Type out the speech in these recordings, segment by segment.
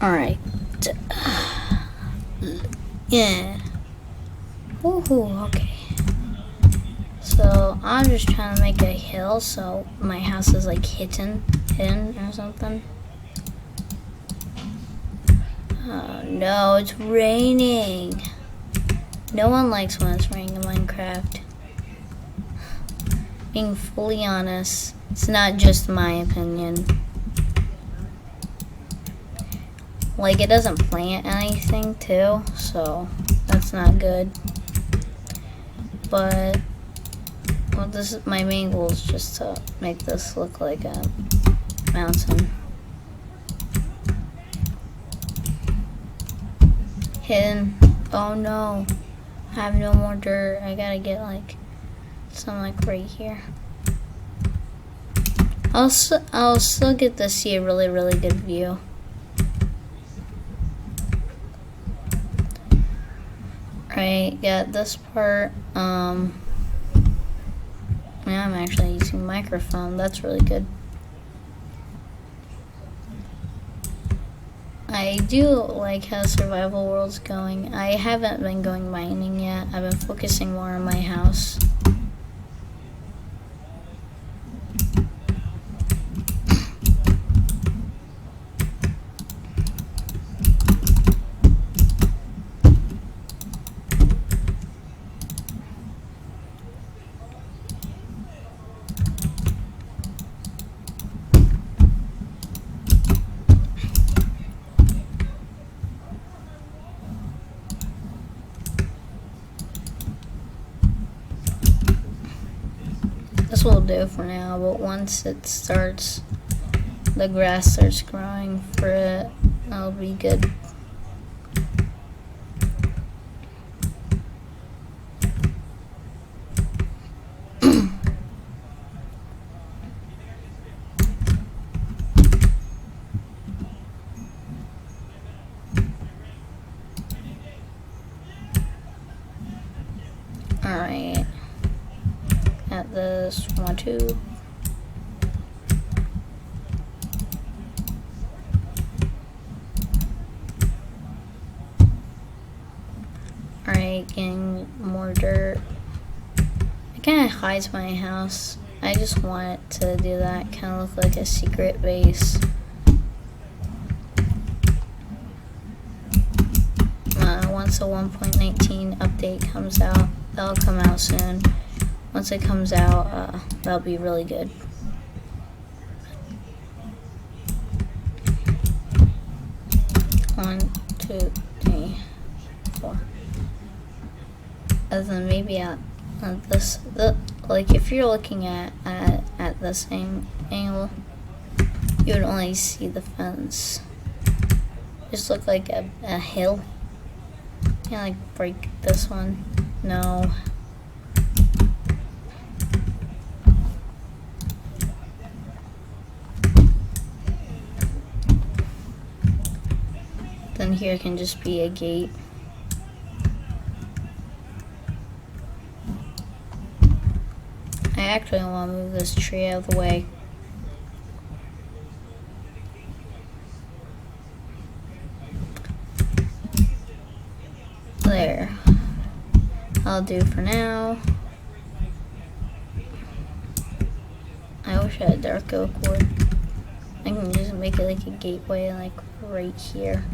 Alright. Yeah. Woohoo, okay. So I'm just trying to make a hill so my house is like hidden or something. Oh no, it's raining. No one likes when it's raining in Minecraft. Being fully honest, it's not just my opinion. Like, it doesn't plant anything too, so that's not good. But well, this is my main goal, is just to make this look like a mountain. Hidden. Oh no, I have no more dirt. I gotta get like some like right here. I'll still get to see a really good view. Right, got this part. Yeah, I'm actually using microphone. That's really good. I do like how Survival World's going. I haven't been going mining yet. I've been focusing more on my house. This will do for now, but once it starts, the grass starts growing for it, that'll be good. Alright. At this 1, 2. Alright, getting more dirt. It kind of hides my house. I just want it to do that, kind of look like a secret base. Once the 1.19 update comes out, that'll come out soon. Once it comes out, that'll be really good. One, 2, 3, 4. And then maybe at this, like if you're looking at the same angle, you would only see the fence. Just look like a hill. Can't like break this one. No. Then here can just be a gate. I actually want to move this tree out of the way. There. I'll do for now. I wish I had dark oak wood. I can just make it like a gateway like right here.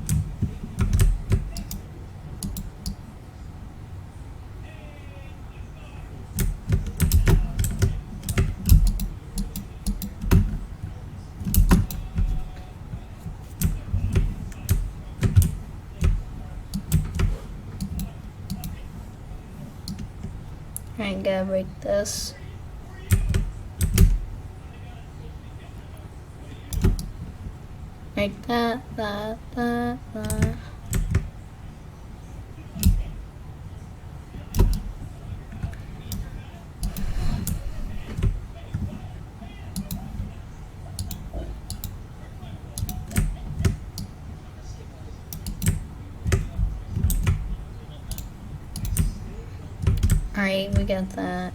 I gotta break this. Like that. Alright, we got that.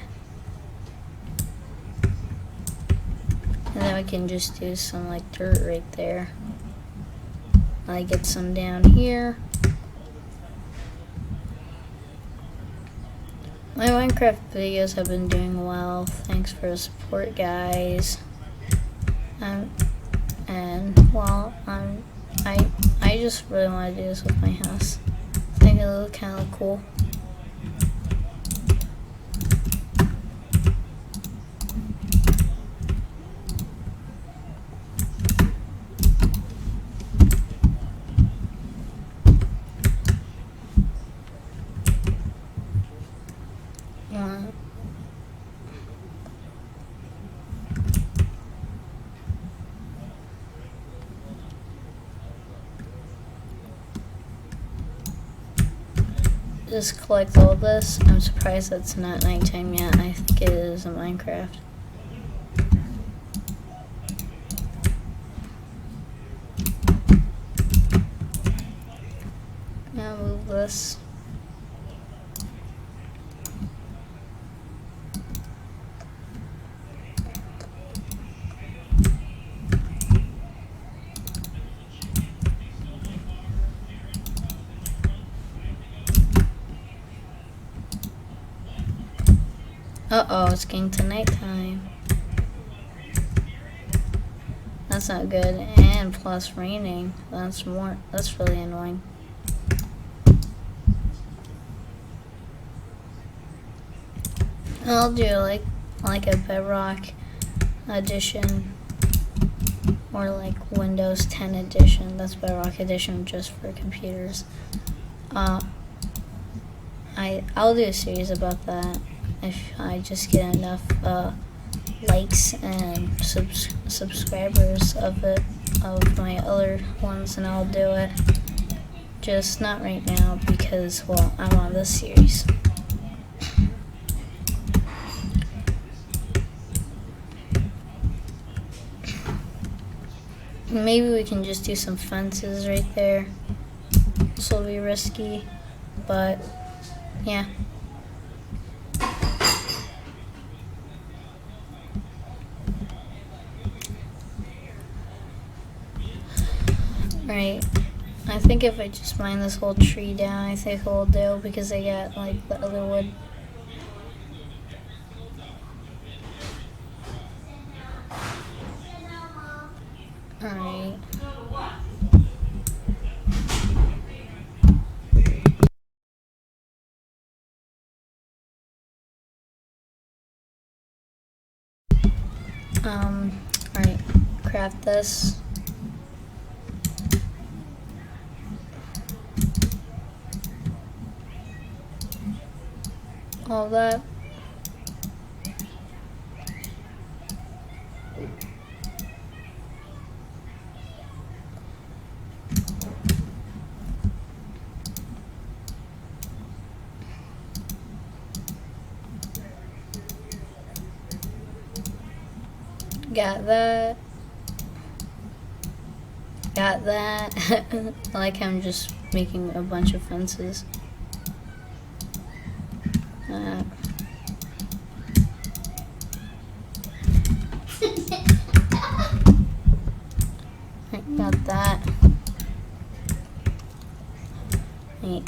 And then we can just do some like dirt right there. I get some down here. My Minecraft videos have been doing well. Thanks for the support, guys. And well, I just really want to do this with my house. I think it'll look kind of cool. Just collect all this. I'm surprised that's not nighttime yet. I think it is in Minecraft. Now move this. Uh-oh, it's getting to nighttime. That's not good. And plus raining. That's really annoying. I'll do like a Bedrock edition or like Windows 10 edition. That's Bedrock edition just for computers. I'll do a series about that if I just get enough likes and subscribers of my other ones, and I'll do it. Just not right now because, well, I'm on this series. Maybe we can just do some fences right there. This will be risky, but yeah. Right. I think if I just mine this whole tree down, I think it'll do because I got like the other wood. Alright. Alright. Craft this. All that. Got that. Got that. I like how I'm just making a bunch of fences. Got that. Wait,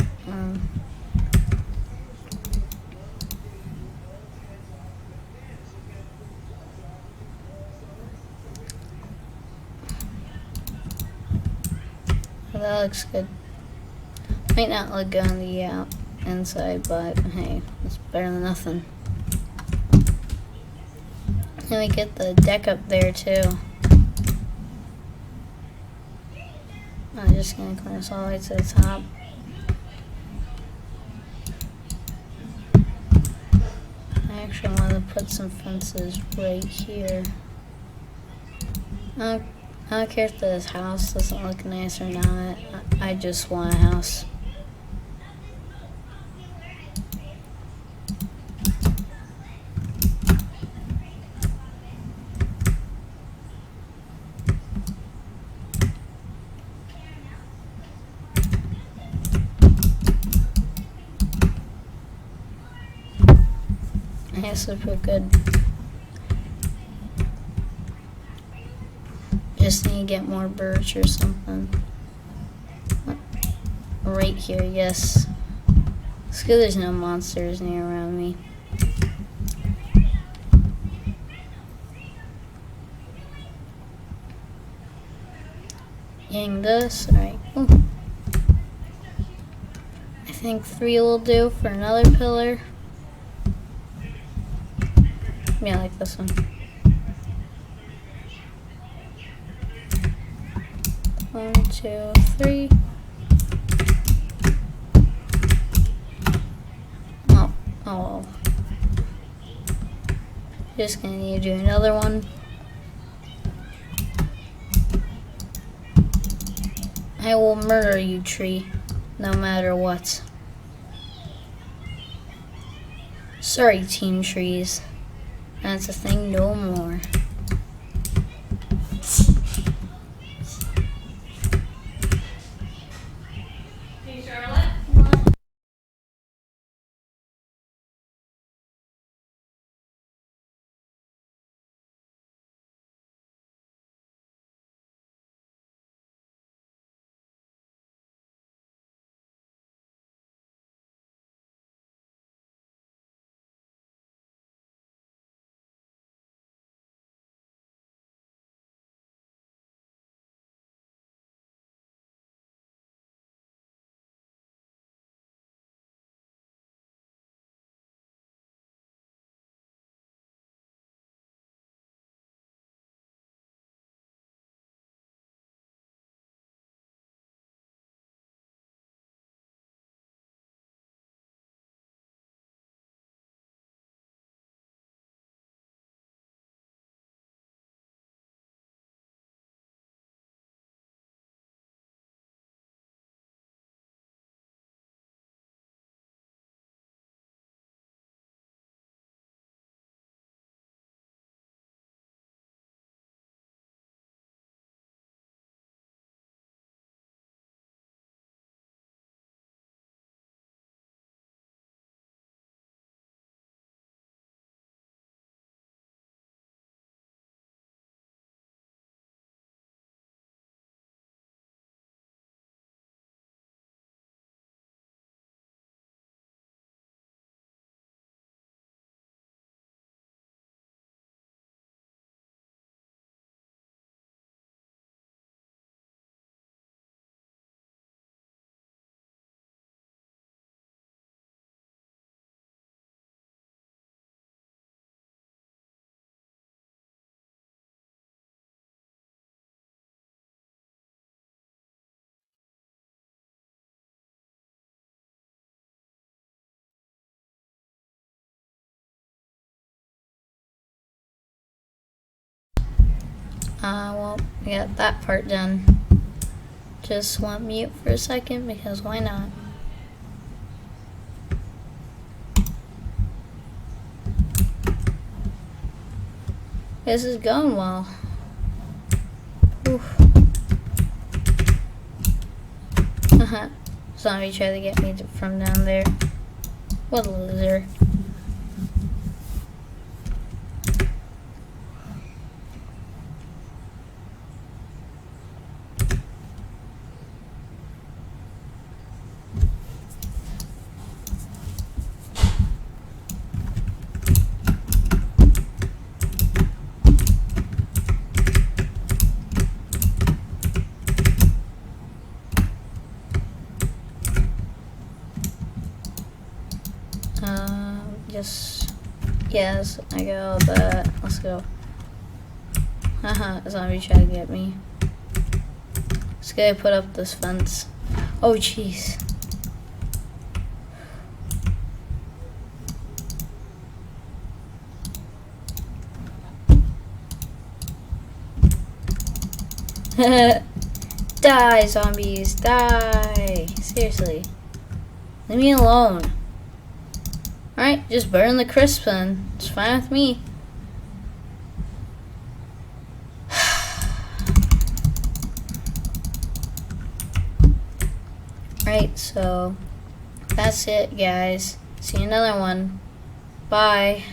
that looks good. Might not look good on the inside, but hey, it's better than nothing. And we get the deck up there too. I'm just gonna climb this all the way to the top. I actually want to put some fences right here. I don't care if this house doesn't look nice or not. I just want a house. I guess it's pretty good. Just need to get more birch or something. right here, yes. It's good there's no monsters near around me. Getting this, alright, cool. I think 3 will do for another pillar. Yeah, I like this one. 1, 2, 3. Oh, well. Just gonna need to do another one. I will murder you, tree, no matter what. Sorry, team trees. That's a thing no more. Hey, Charlotte. Well, we got that part done. Just want mute for a second because why not? This is going well. Oof. Zombie tried to get me from down there. What a loser. Yes, I got all that. Let's go. Haha, zombie trying to get me. This guy put up this fence. Oh, jeez. Die, zombies, die. Seriously. Leave me alone. Alright, just burn the crisp then. It's fine with me. Right, so that's it, guys. See you another one. Bye.